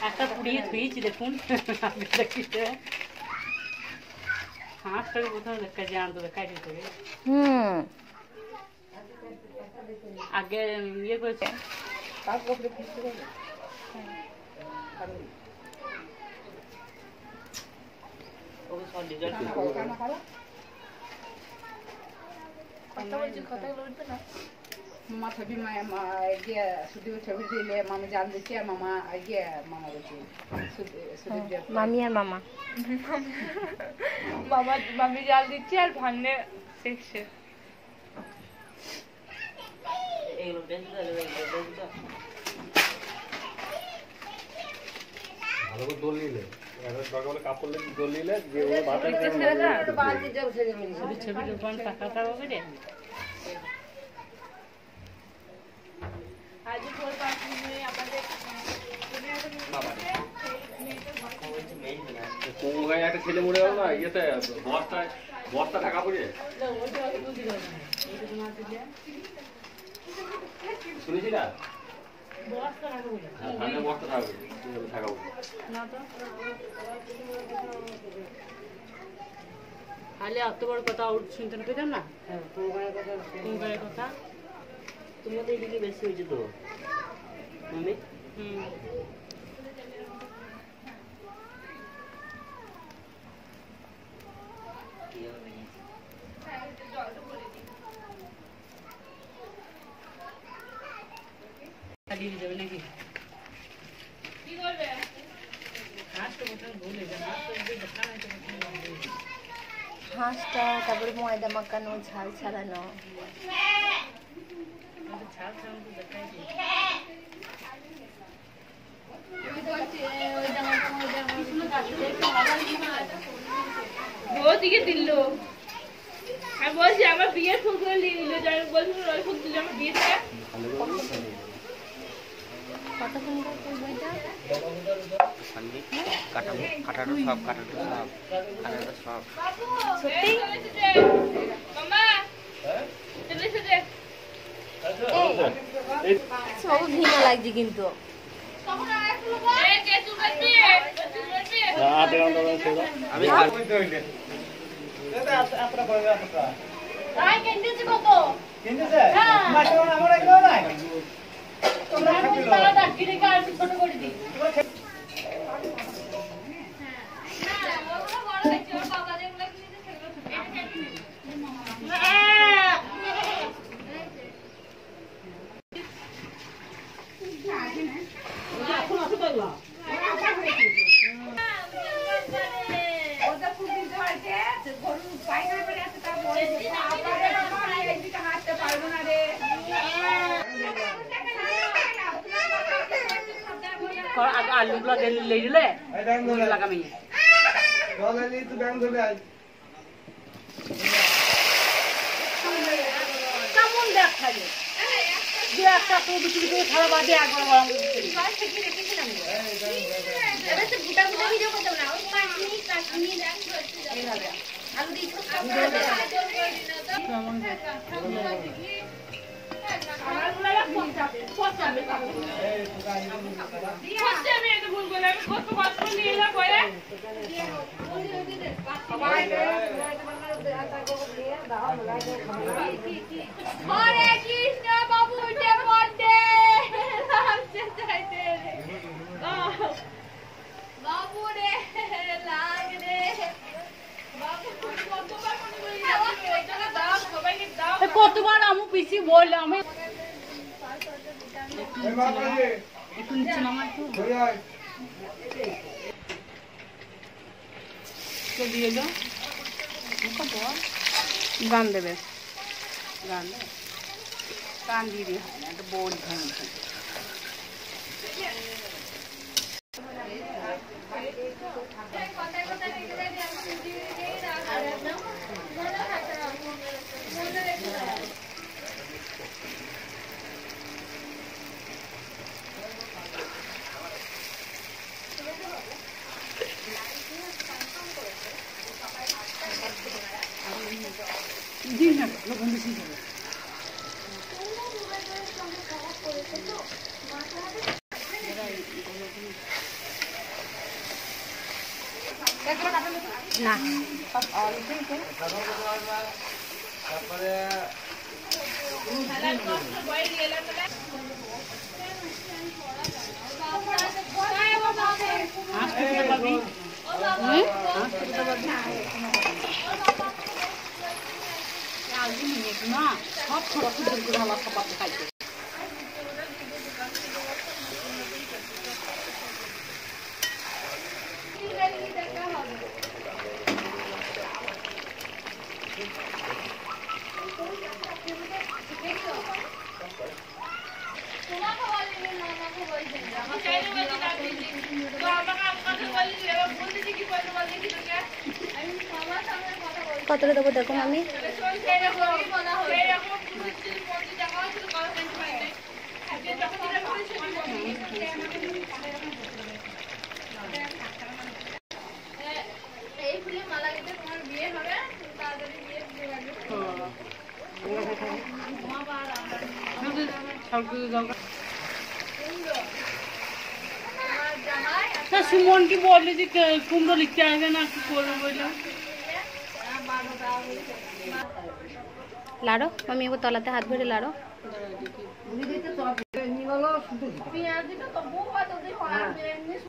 একটা পুড়িয়ে ধুয়েছি দেখুন দেখিতে হাঁসটাকে প্রথমে দেখা যায় আনতে দেখাই দিতে আগে ইয়ে করেছে मामा छवि ये सुदीप छवि दिले मामा जान देती है मामा ये मामा बोलती सुदीप मामी और मामा मामा मामी जान देती है और भाने शिक्षे ভালো করে দোল নিলে এবার দরকার হলে কাপড় লেগে দোল নিলে যে ও মাথায় बाल्टी जब से जमीन ছবি দোকান টাকা টাকা করে आज फोर पास में আমাদের কোঙ্গায় একটা ছেলে মরে গেল না ইয়েতে বস্তা ঢাকা পড়ে শুনেছি না ধানের বস্তা ঢাকা পড়ে তাহলে এত বড় কথা শুনতে পেতাম না কোঙ্গায়ের কথা তোমাদের এদিকে বেশি হয়েছে তো তুমি দিয়ে যাবে নাকি কি করবে হাঁসটা বোতল ভুলে যাবে হাঁসটা তারপরে ময়দা মাখানো ঝাল ছাড়ানো ছাড় ছাড়া তো দেখাই দিই वो दिखे दिल्लो मैं बोल जी हमारे बियर फूल को ले जाने बोल रही हूँ फूल दिल्लो में बियर है কতক্ষণ করবো এটা সঙ্গে কাটানো সব সত্যি मम्मा चले चले সব ঘৃণা লাগছে কিন্তু ए के तू करबी আধা ঘন্টা ছিল আমি আই কেন্দ্রে কত কিনতেছে মাছ আমার এগুলো নাই তোমরা খাবি না তারা ডাকিরে কার ছোট করে দি আলুগুলো লেই দিলে লাগামি কেমন দেখ থাকে দু একটা তো বিক্রি করে খাওয়া বাদে একবার গরম हरे कृष्ण बाबू उठे पड़ते बाबू रे लाग रे কতবার আমি পিছি বল আমি একটু নিচে নামা একটু দিয়ে দাও গান দেবে গান গান দিয়ে দিয়ে হবে না একটা বোল ভাঙছে দিন না লোকজন বেশি যাবে না হাঁস খেতে পাবি হাঁস খেতে পাবি না সব ছোট ছোট করে আমার খাবার খাইছে কতটা দেবো দেখো আমি সুমন কি বললি যে কুমড়ো লিখতে আসবে না কি করবো বললো লাড়ো আমি এবার তলাতে হাত ভরে লাড়ো পেঁয়াজ দিটা তো বহু বাদ ওদের